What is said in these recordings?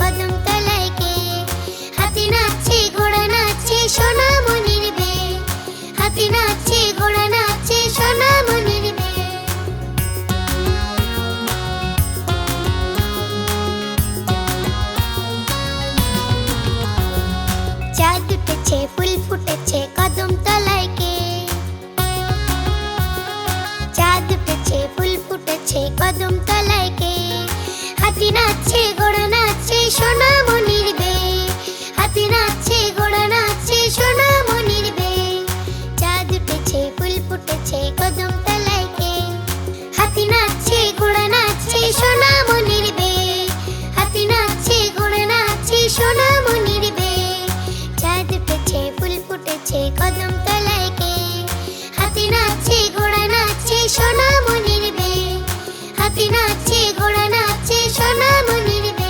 কদম তলায় কে? হাতি নাচছে ঘোড়া নাচছে সোনামণির বে, হাতি নাচছে ঘোড়া নাচছে সোনামণির বে। চাঁদ উঠেছে ফুল ফুটেছে কদম তলায় কে? চাঁদ উঠেছে ফুল ফুটেছে কদম তলায় কে? হাতি নাচছে ঘোড়া নাচছে সোনামণির বে, হাতি নাচছে ঘোড়া নাচছে সোনামণির বে। চাঁদ উঠেছে ফুল ফুটেছে কদম তলায় কে? হাতি নাচছে ঘোড়া নাচছে সোনামণির বে, হাতি নাচছে ঘোড়া নাচছে সোনামণির বে। চাঁদ উঠেছে ফুল ফুটেছে কদম তলায় কে? হাতি নাচছে ঘোড়া নাচছে সোনামণির বে, হাতি নাচছে ঘোড়া নাচছে সোনামণির বে।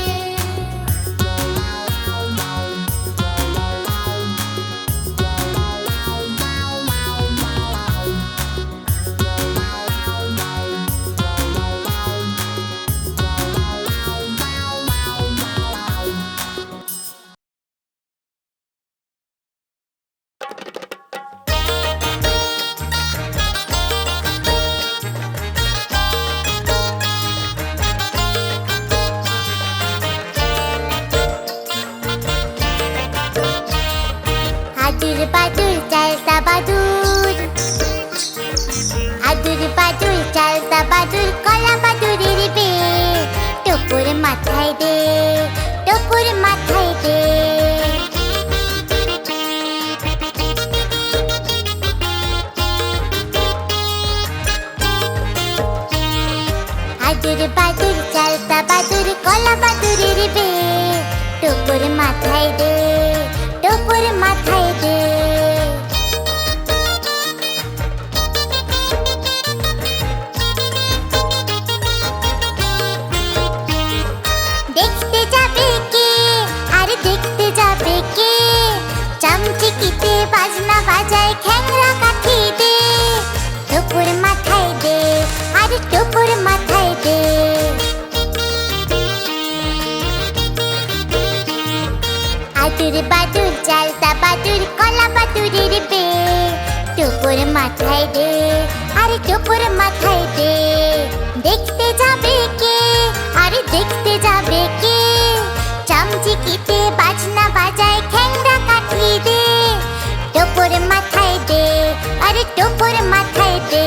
আদুর বাদুর চালতা বাদুর, আদুর বাদুর চালতা বাদুর কলা বাদুরের বে। টুকুর মাথায় দে, টুকুর মাথায় দে। আদুর বাদুর চালতা বাদুর কলা বাদুরের বে। টুকুর মাথায় দে, টুকুর মাথায় দে। দেখতে যাবে কে আর দেখতে যাবে কে? চামচিকিতে বাজনা বাজায় খ্যাংরা কাঠি দে। টুকুর মাথায় দে আর টুকুর মাথায় দে। আদুর বাদুর চালতা বাদুর কলা বাদুরের বে। টুকুর মাথায় দে আর টুকুর মাথায় দে। দেখতে যাবে কে আর দেখতে যাবে কে? চামচিকিতে বাজনা বাজায় খ্যাংরা কাঠি দে। টুকুর মাথায় দে আর টুকুর মাথায় দে।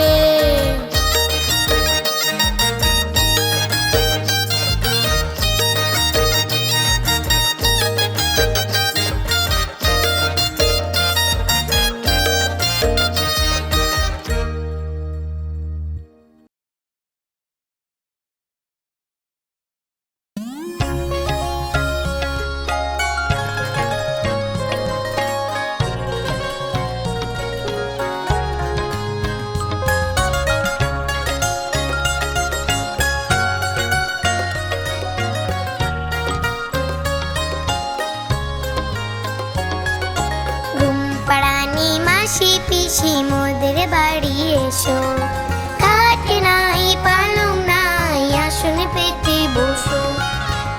মাসি পিসি মোদের বাড়ি এসো, খাট নাই পালং নাই আসন পেতে বসো।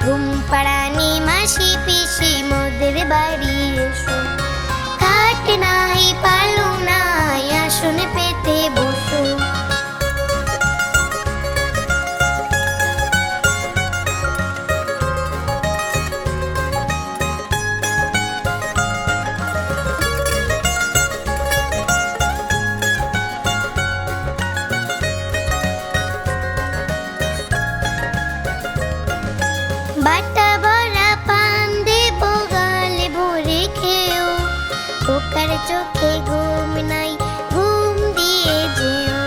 ঘুম পাড়ানি মাসি পিসি মোদের বাড়ি এসো, খাট নাই পালং নাই আসন পেতে বসো। বাটা ভরা পান দেব গালে ভরে খেও, খোকার চোখে ঘুম নাই ঘুম দিয়ে যেও।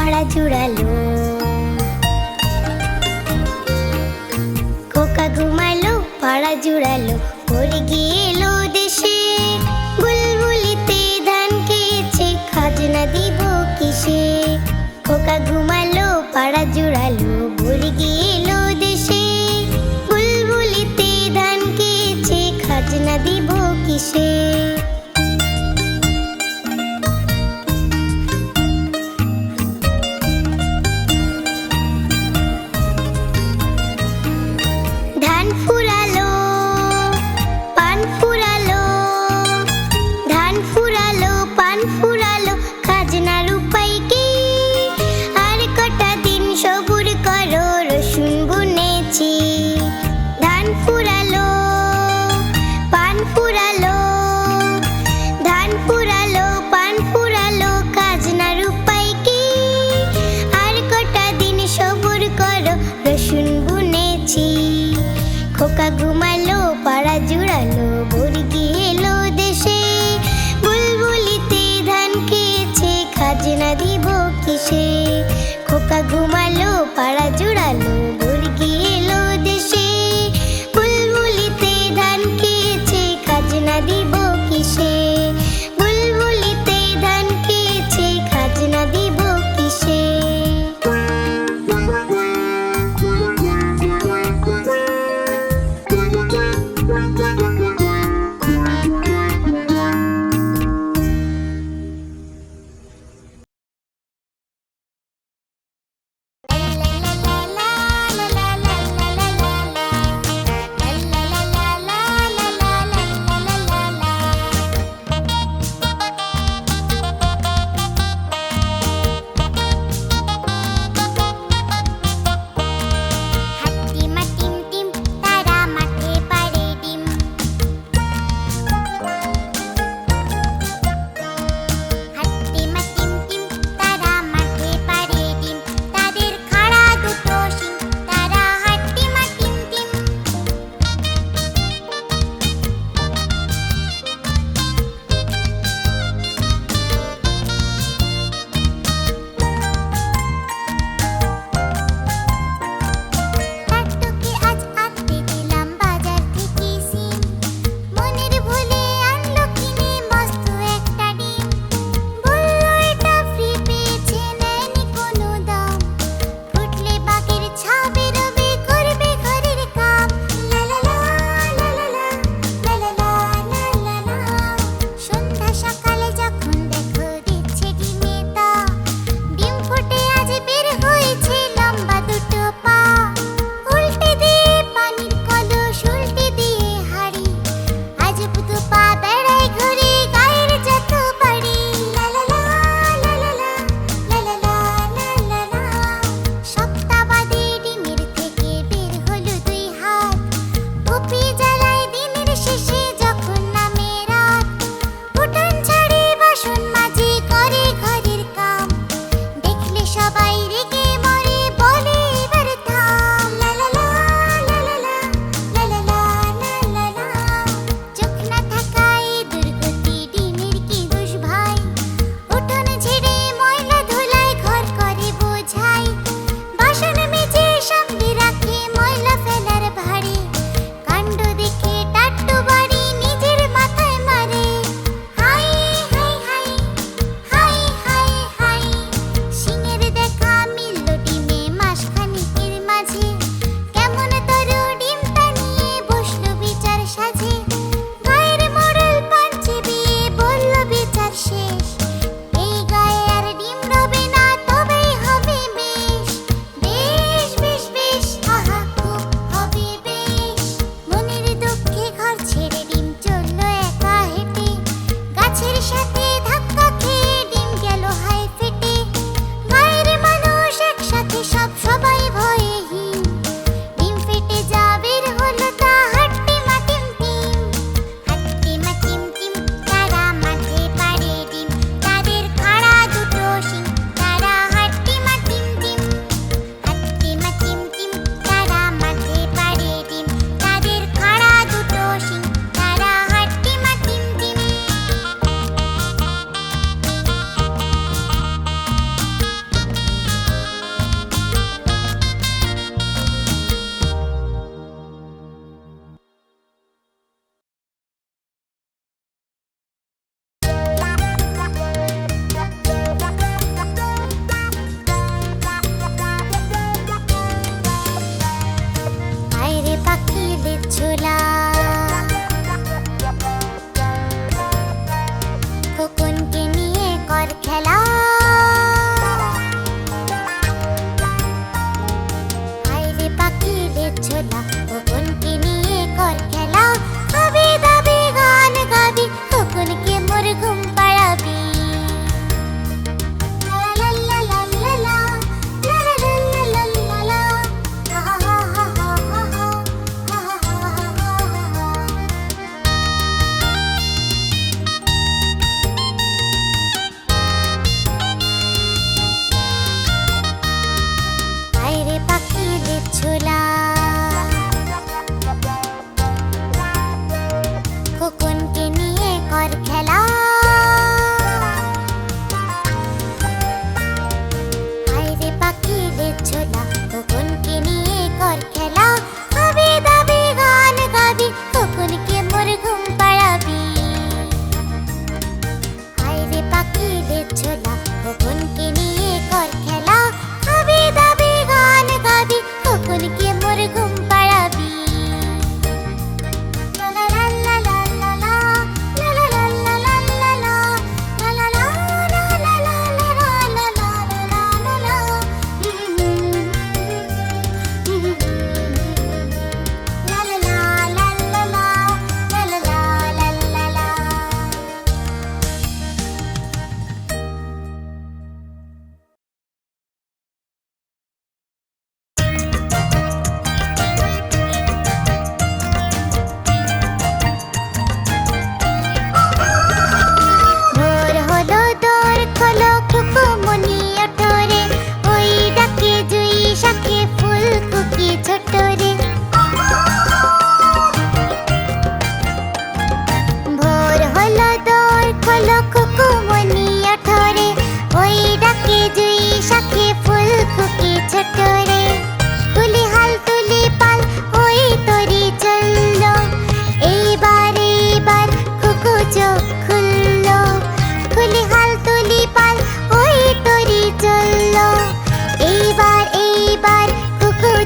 পাড়া জুড়ালো। খোকা ঘুমালো পাড়া জুড়ালো, ভোর গিয়ে এলো দেশে। বুলবুলিতে ধান খেয়েছে, খাজনা দিব কিসে? খোকা ঘুমালো পাড়া জুড়ালো, ভোর গিয়ে এলো দেশে। বুলবুলিতে ধান খেয়েছে, খাজনা দিব কিসে? ধান ফুরালো, পান ফুরালো, ধান ফুরালো, পান ফুরালো, খাজনার উপায় কি? আর কটা দিন সবুর করো, রসুন বুনেছি। ধান ফুরালো, পান ফুরালো, ধান ফুরালো, পান ফুরালো, খাজনার উপায় কি? আর কটা দিন সবুর করো, রসুন বুনেছি। খোকা ঘুমালো পাড়া জুড়ালো, ভোর গিয়ে এলো দেশে। বুলবুলিতে ধান খেয়েছে, খাজনা দিব কিসে? খোকা ঘুমালো পাড়া জুড়ালো, ভোর গিয়ে এলো দেশে। বুলবুলিতে ধান খেয়েছে, খাজনা দিব কিসে? বুলবুলিতে ধান খেয়েছে, খাজনা দিব কিসে? La la la la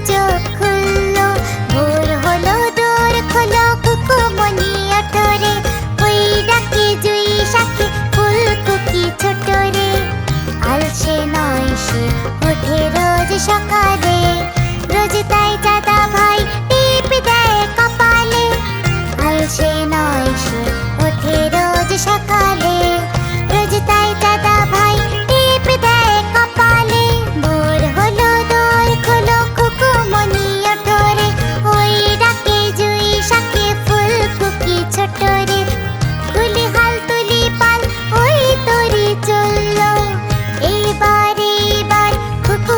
চোখ খুললো, ভোর হলো দোর খোলো কুকুমনি ওঠরে, ওই ডাকে জুই শাকে ফুলকুকি ছোট রে। আলসে নয় সে ওঠে রোজ সকালে, রোজ তাই দাদা ভাই টিপ দেয় কপালে। আলসে নয় সে ওঠে রোজ সকালে, রোজ তাই দাদা ভাই টিপ দেয় কপালে। ভোর হলো দোর খোলো কুকুমনি ওঠরে, ওই ডাকে জুই শাকে ফুলকুকি ছোট রে। কুলি হাল তুলি পাল ওই তরি চললো, এইবার এইবার কুকু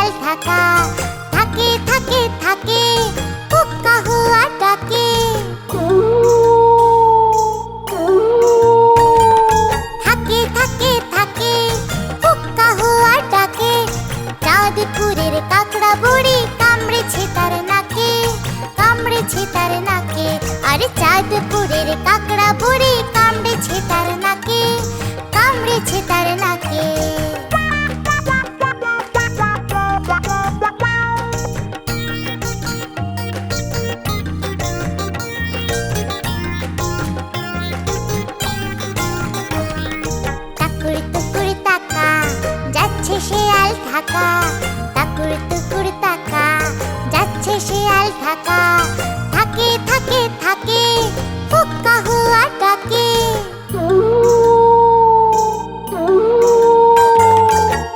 শিয়াল ঢাকা থাকে থাকে থাকে হুক্কা হুয়া ডাকে থাকে থাকে থাকে হুক্কা হুয়া ডাকে চাঁদপুরের কাকড়া বুড়ি কামড়েছে তার নাকে কামড়েছে তার নাকে আরে চাঁদপুরের কাকড়া বুড়ি কামড়েছে তার নাকে কামড়েছে তার নাকে টাকুর টুকুর টাকা যাচ্ছে শিয়াল ঢাকা টাকুর টুকুর টাকা যাচ্ছে শিয়াল ঢাকা থাকে থাকে থাকে হুক্কা হুয়া ডাকে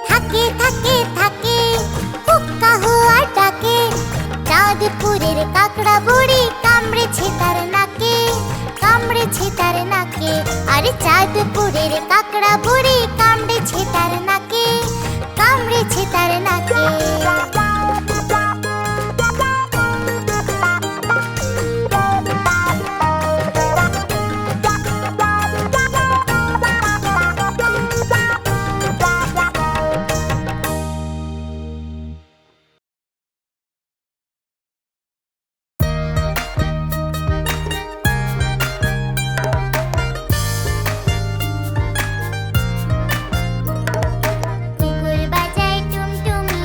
থাকে থাকে থাকে হুক্কা হুয়া ডাকে চাঁদপুরের কাকড়া বুড়ি কামড়েছে তার নাকে কামড়েছে তার নাকে আরে চাঁদপুরের কাকড়া বুড়ি কামড়েছে তার নাকে কামড়েছে তার নাকে কুকুর বাজায় টুমটুমি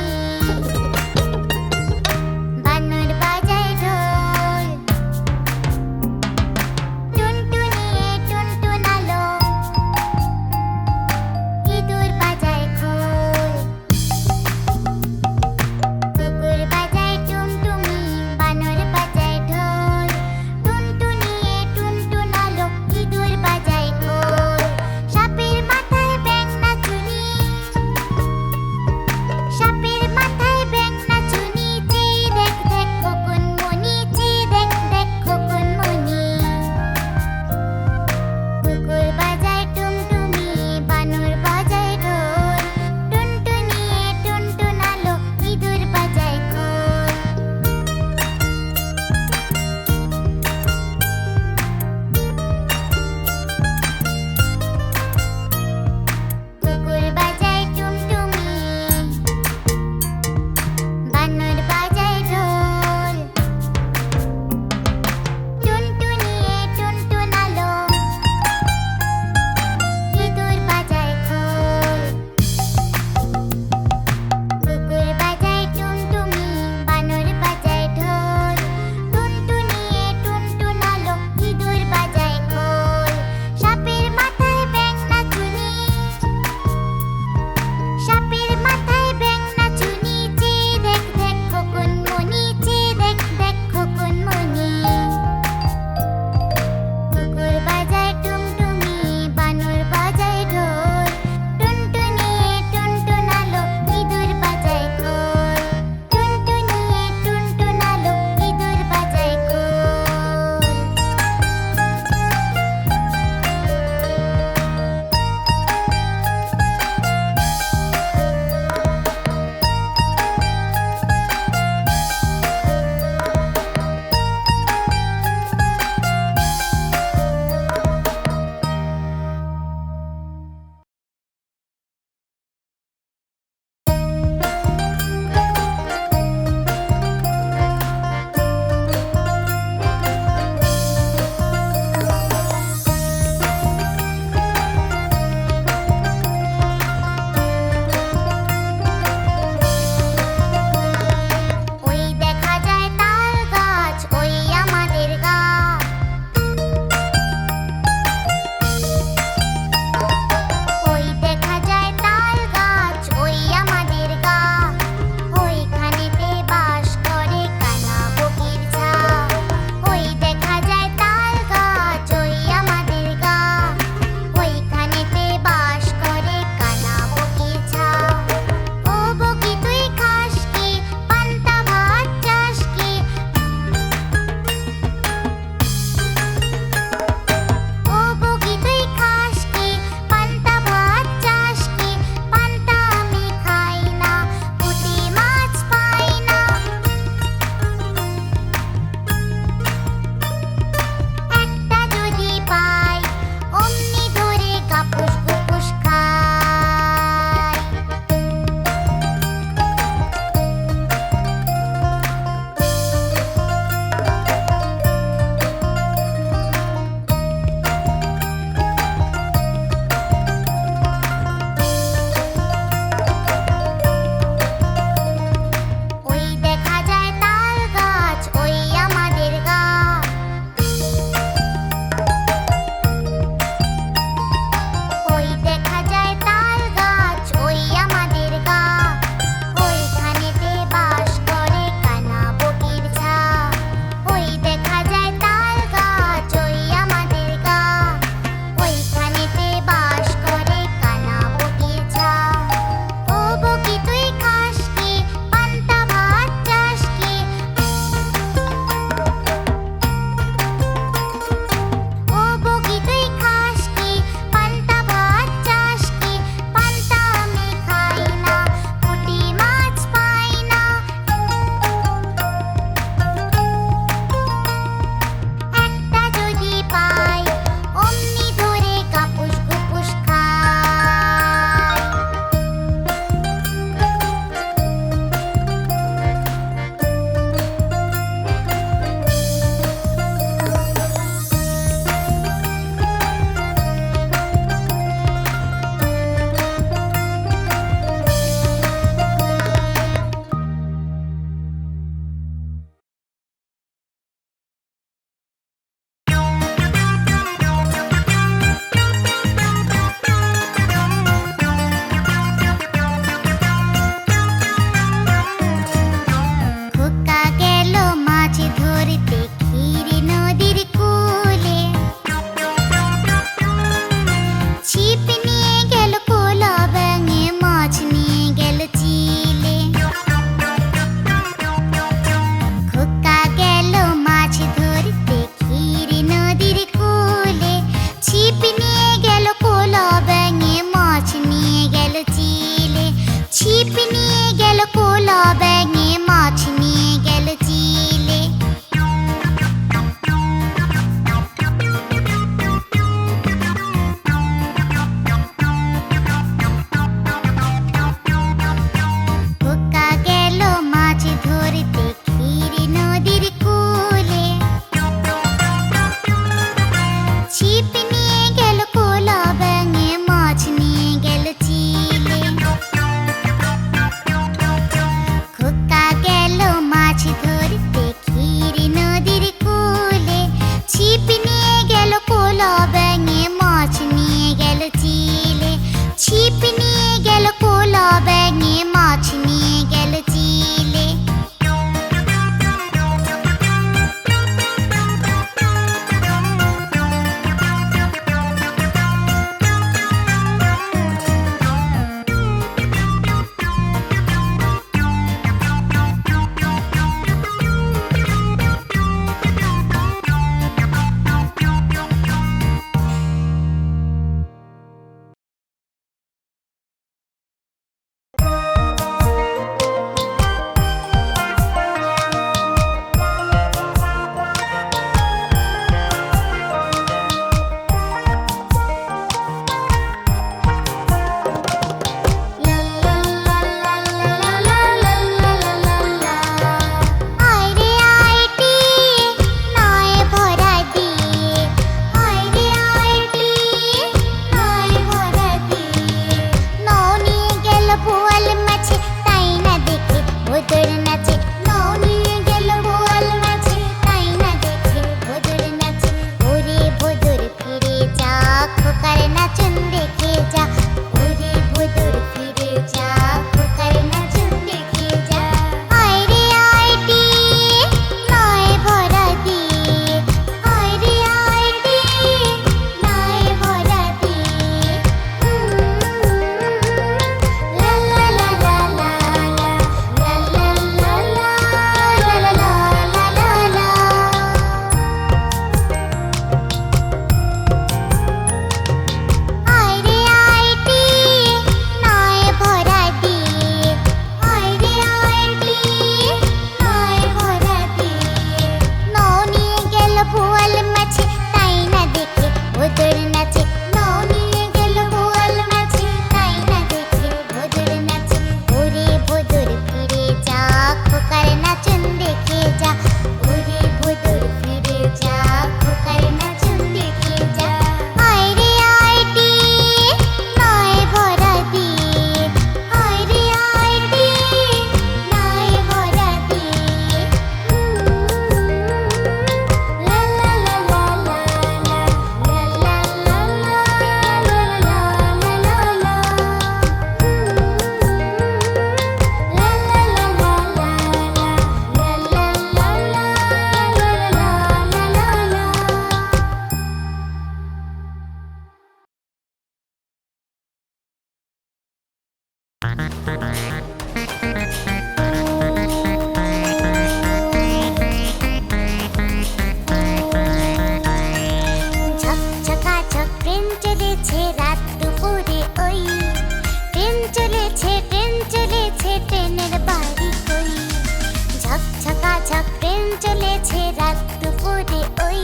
ছক ট্রেন চলেছে রাত দুপুরে ওই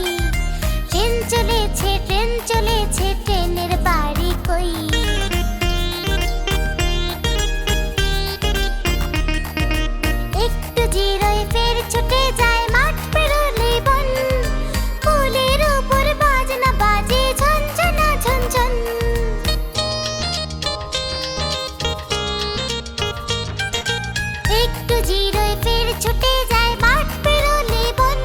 ট্রেন চলেছে ট্রেনের বাড়ি কই একটু জিরোয় ফের ছুটে যায় মাঠ পেরোলে বন পুলের উপর বাজনা বাজে ঝনঝনা ঝনঝন একটু জিরোয় ফের ছুটে যায় মাঠ পেরোলে বন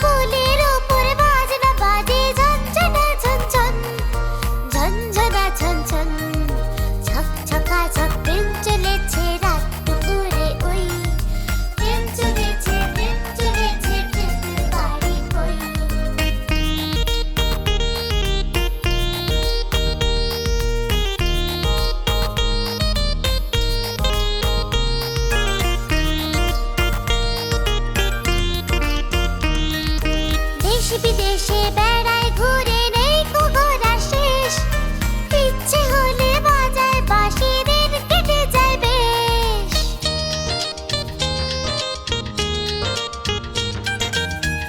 পুলের উপর বাজনা বাজে ঝনঝনা ঝনঝন ঝনঝনা ঝনঝন ছকছকা ছক ট্রেন চলেছে রাত দুপুরে ওই ট্রেন চলেছে ট্রেনের বাড়ি কই দেশ বিদেশে বেড়ায় ঘুরে নেই কো ঘোরা শেষ ইচ্ছে হলে বাজায় বাঁশি দিন কেটে যায় বেশ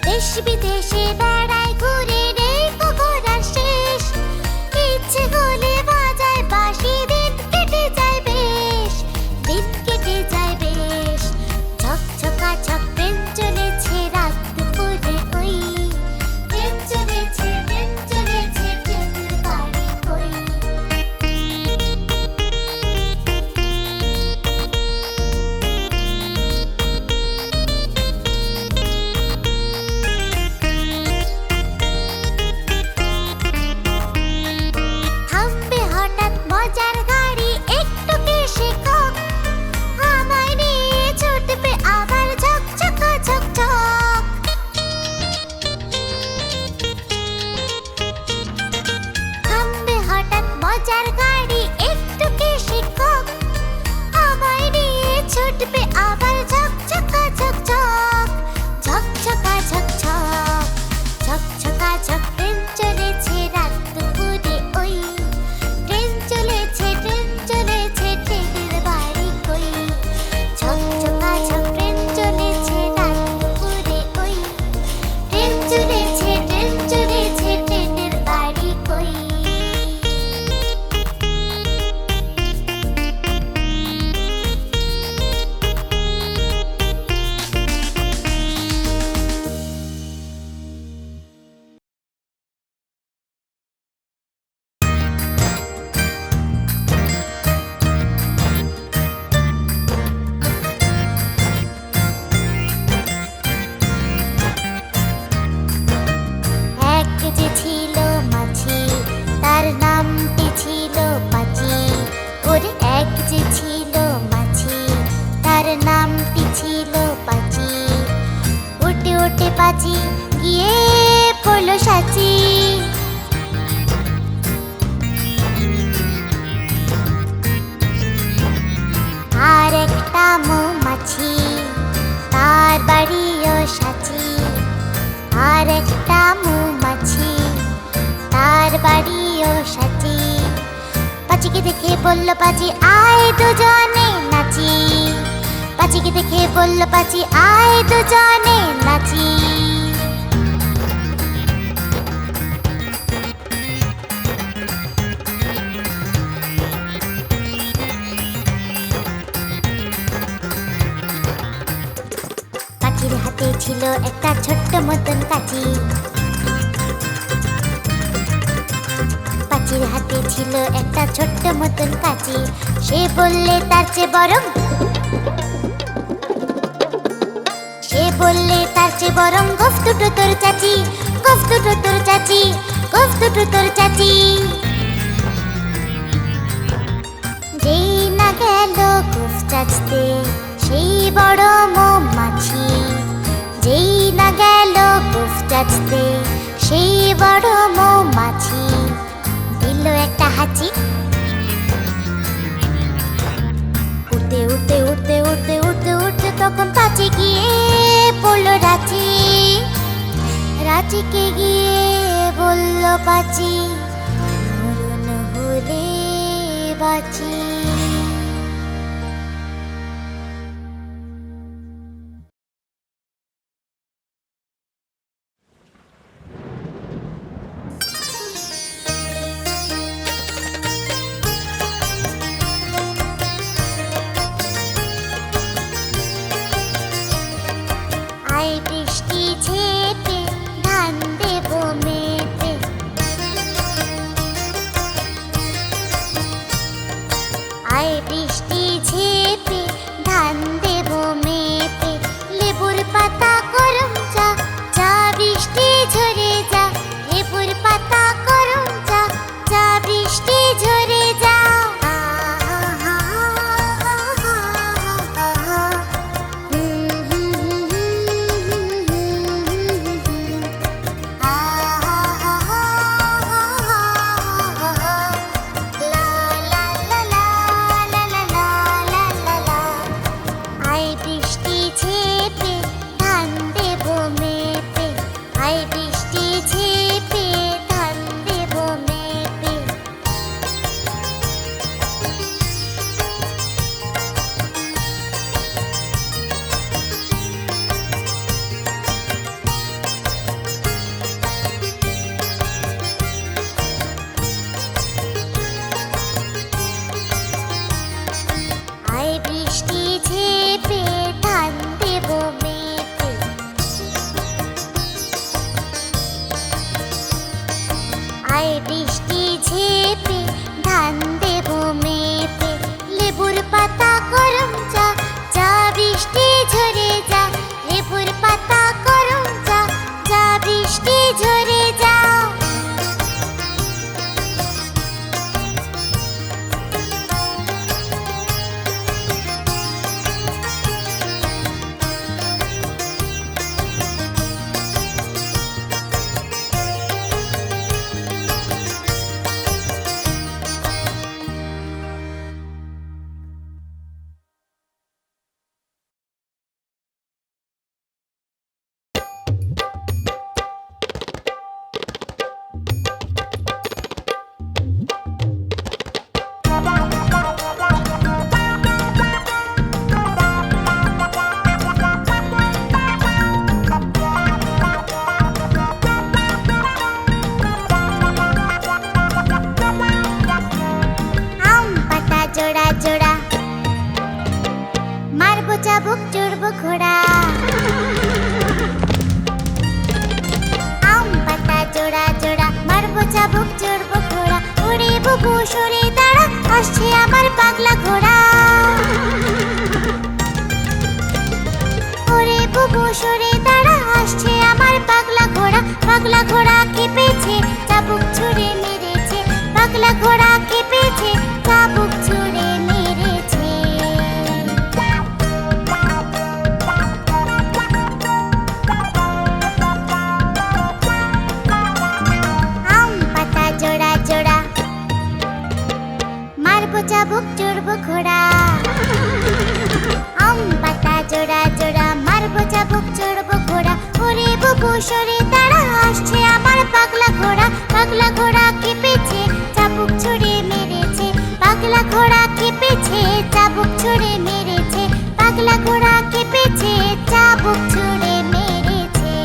দেশ বিদেশে বেড়ায় ঘুরে নেই কো ঘোরা শেষ ইচ্ছে হলে বাজায় বাঁশি দিন কেটে যায় বেশ দিন কেটে যায় বেশ ছকছকা ছক ট্রেন চলেছে রাত দুপুরে ওই ট্রেন চলেছে ট্রেনের বাড়ি কই থামবে হঠাৎ মজার গাড়ি একটু কে শেখক আমায় নিয়ে ছুটবে আবার ঝকঝকা ঝকঝক থামবে হঠাৎ মজার গাড়ি একটু কে শেখক আমায় নিয়ে ছুটবে আবার ঝকঝকা ঝকঝক ঝকঝকা ঝকঝক ঝকঝকা ঝক ট্রেন চলেছে রাত দুপুরে ওই ট্রেন চলেছে ট্রেনের বাড়ি কই ঝকঝকা ঝক ট্রেন চলেছে রাত দুপুরে ওই ট্রেন চলেছে ট্রেনের বাড়ি কই এক যে ছিল মাছি তার নামটি ছিল পাচি ওরে এক যে ছিল মাছি তার নামটি ছিল পাচি উঠে উঠে পাচি গিয়ে পড়লো সাচি আর একটা মৌমাছি তার বাড়িও সাচি আর একটা মৌমাছি তার বাড়িও সাচি পাচিকে দেখে বলল পাচি আয় দুজনে নাচি পাচিকে দেখে বলল পাচি আয় দুজনে নাচি পাচির হাতে ছিল একটা ছোট্ট মতন কাঁচি পাচির হাতে ছিল একটা ছোট্ট মতন কাঁচি সে বললে তার চেয়ে বরং গোফ দুটো তোর চাচি গোফ দুটো তোর চাচি গোফ দুটো তোর চাচি যেই না গেল গোফ চাচতে সেই বড় মৌমাছি যেই না গেল গোফ চাচতে সেই বড় মৌমাছি দিল একটা হাঁচি উঠতে উঠতে উঠতে উঠতে উঠতে উঠতে তখন পাচি গিয়ে পড়লো রাঁচিকে গিয়ে বলল পাচি মরণ হলে বাঁচি। চাবুক চড়বো ঘোড়া। আম পাতা জোড়া জোড়া মারবো চাবুক চড়বো ঘোড়া। ওরে বুবু সরে দাঁড়া, আসছে আমার পাগলা ঘোড়া। ওরে বুবু সরে দাঁড়া, আসছে আমার পাগলা ঘোড়া। পাগলা ঘোড়া কেঁপেছে, চাবুক ছুঁড়ে মেরেছে। পাগলা ঘোড়া কেঁপেছে, চাবুক ছুঁড়ে মেরেছে। আম পাতা জোড়া জোড়া মারবো চাবুক চড়বো ঘোড়া। আম পাতা জোড়া জোড়া মারবো চাবুক চড়বো ঘোড়া। ওরে বুবু সরে দাঁড়া, আসছে আমার পাগলা ঘোড়া। পাগলা ঘোড়া কেঁপেছে, চাবুক ছুঁড়ে মেরেছে। পাগলা ঘোড়া কেঁপেছে, চাবুক ছুঁড়ে মেরেছে। পাগলা ঘোড়া কেঁপেছে, চাবুক ছুঁড়ে মেরেছে।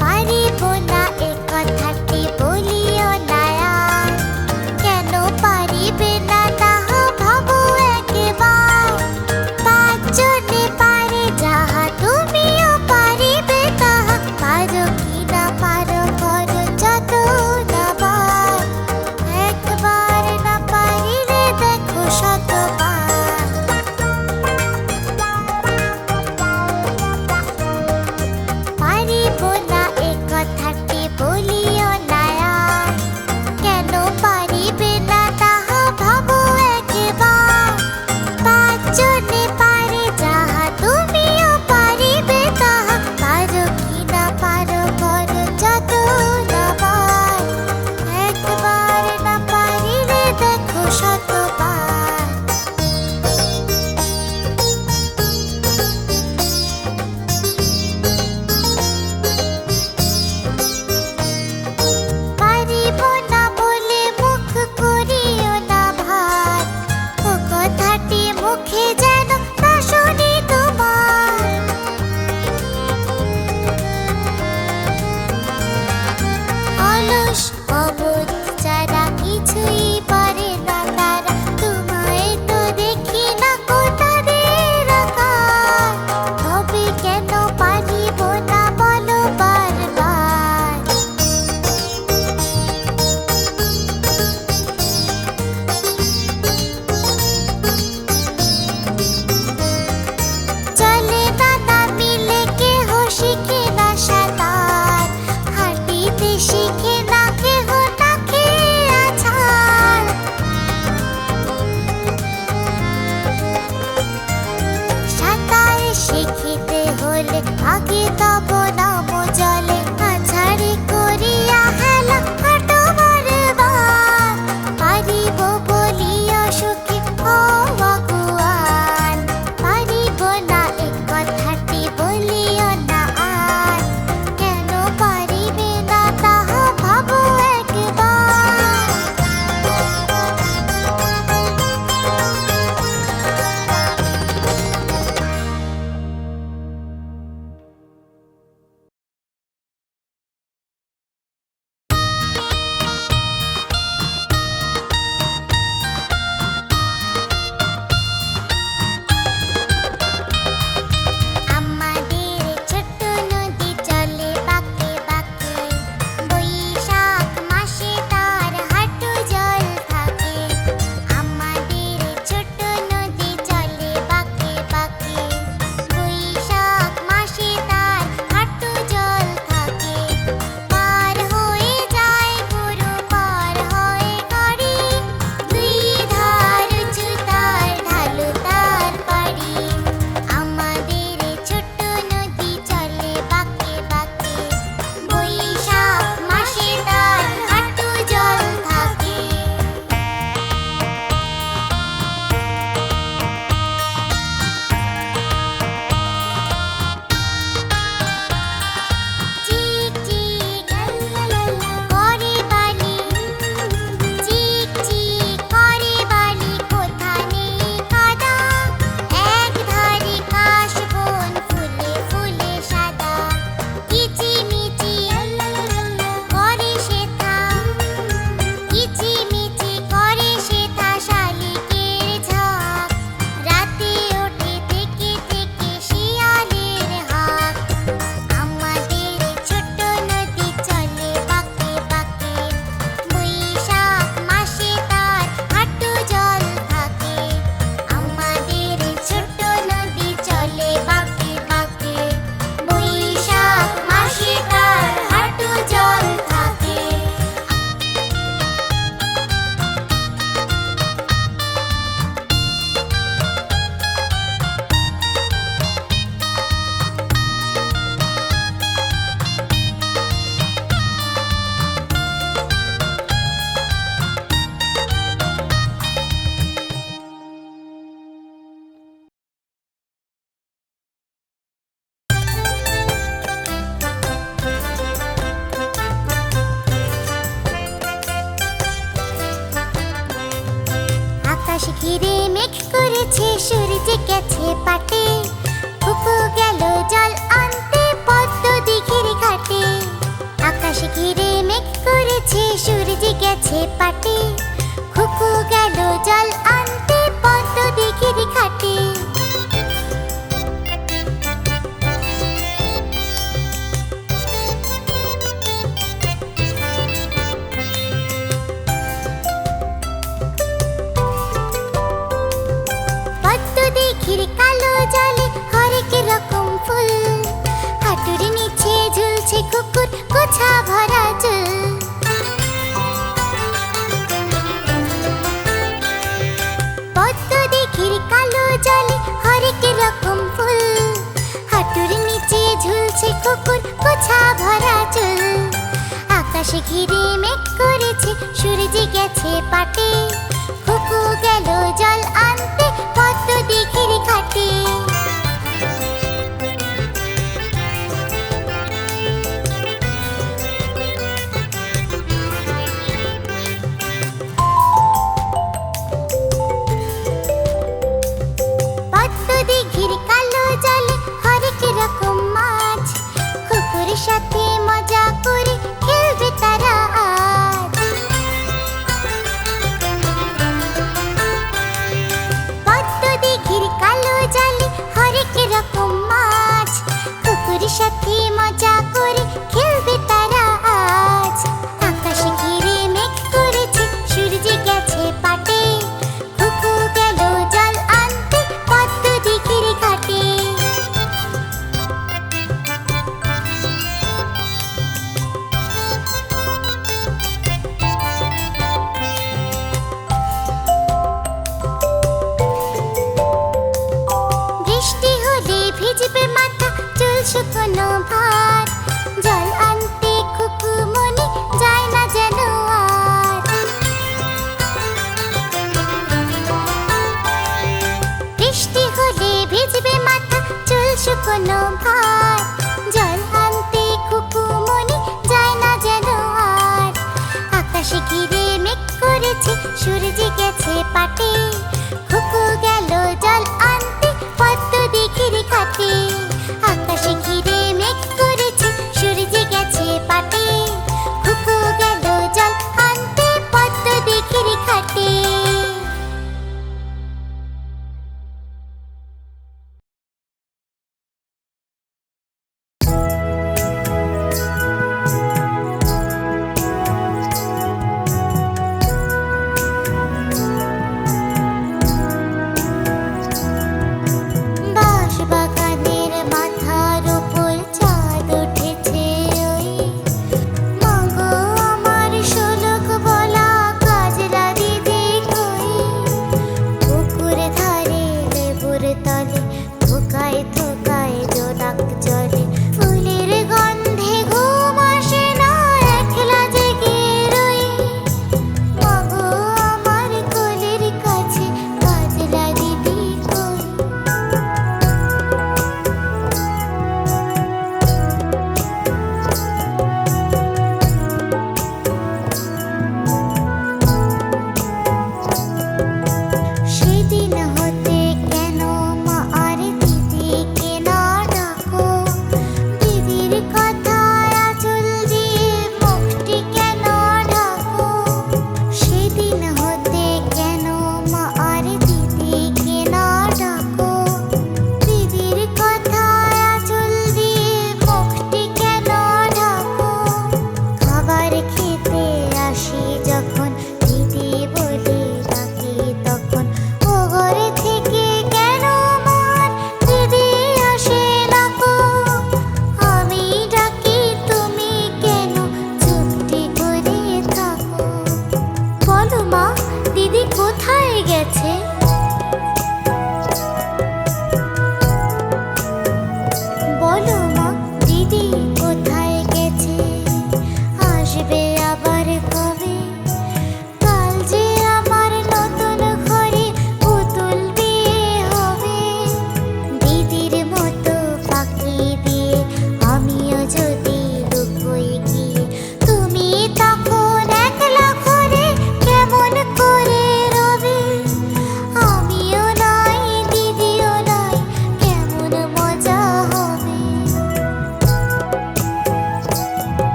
পারিব না এ কথাটি বলিও না আর। কেন পারিবে না তাহা ভাবো একবার। পাঁচজনে পারে যাহা, তুমিও পারিবে তাহা। পারো কি না পারো, করো যত দাবার। একবার না পারিলে দেখো শতবার। পারিব না এ কথাটি বলিও না আর। কেন পারিবে না তাহা ভাবো একবার। পাঁচজনে পারে যাহা, তুমিও পারিবে তাহা। পারো কি না পারো, করো যত দাবার। একবার না পারিলে দেখো শতবার। পারিব না বলে মুখ করিও না ভার। ও কথাটি মুখে যেন না শুনি তোমার। অলস অবোধ যারা, কিছুই পারে না তারা। তোমায় তো দেখি না কোথাদের আকার। তবে কেন পারিব না বলো বারবার। চলে না না মিলে কেহ শিখে না সাঁতার। হাঁটিতে শিখে না কেহ, না খেয়ে আছাড়। সাঁতার শিখিতে হলে আগে তব নাম জলে। আছাড়ে করিয়া হেলা হাঁটো বারবার। পারিব বলিয়া সুখে হওয়া গুয়ান। পারিব না এ কথাটি বলিও না আর। কেন পারিবে না তাহা ভাবো একবার। আকাশ ঘিরে মেঘ করেছে, সূর্য গেছে পাটে, খুকু গেল জল আনতে পদ্ম দিঘির ঘাটে। আকাশ ঘিরে মেঘ করেছে, সূর্য গেছে পাটে, খুকু গেল জল আনতে পদ্ম দিঘির ঘাটে। পদ্ম দিঘির কালো জলে হরেক রকম ফুল, হাঁটুর নিচে ঝুলছে কুকুর গোছা ভরা চুল। পদ্ম দিঘির কালো জলে হরেক রকম ফুল, হাঁটুর নিচে ঝুলছে কুকুর গোছা ভরা চুল। আকাশ ঘিরে মেঘ করেছে, সূর্য গেছে পাটে, খুকু গেল জল আনতে পদ্ম দিঘির ঘাটে। পদ্ম দিঘির কালো জলে হরেক রকম মাছ, কুকুর সাথে মজা করে খেলবে তারা আজ। পদ্ম দিঘির কালো জলে হরেক রকম মাছ, কুকুর সাথে মজা করে খেলবে তারা আজ। আকাশ ঘিরে মেঘ করেছে, সূর্য গেছে পাটে, খুকু গেল জল আনতে পদ্ম দিঘির ঘাটে। বৃষ্টি হলে ভিজবে মাথা, চুল শুকনো ভার, জল আনতে খুকু মনে যায় না যেন আর। বৃষ্টি হলে ভিজবে মাথা, চুল শুকনো ভার, জল আনতে খুকু মনে যায় না যেন আর। আকাশ ঘিরে মেঘ করেছে, সূর্য গেছে পাটে, খুকু গেল জল আনতে পদ্ম দিঘির ঘাটে। আকাশ ঘিরে মেঘ করেছে, সূর্য গেছে পাটে, খুকু গেল জল আনতে পদ্ম দিঘির ঘাটে।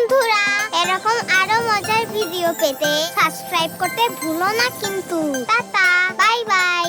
বন্ধুরা, এরকম আরো মজার ভিডিও পেতে সাবস্ক্রাইব করতে ভুলো না কিন্তু। Tata, bye bye.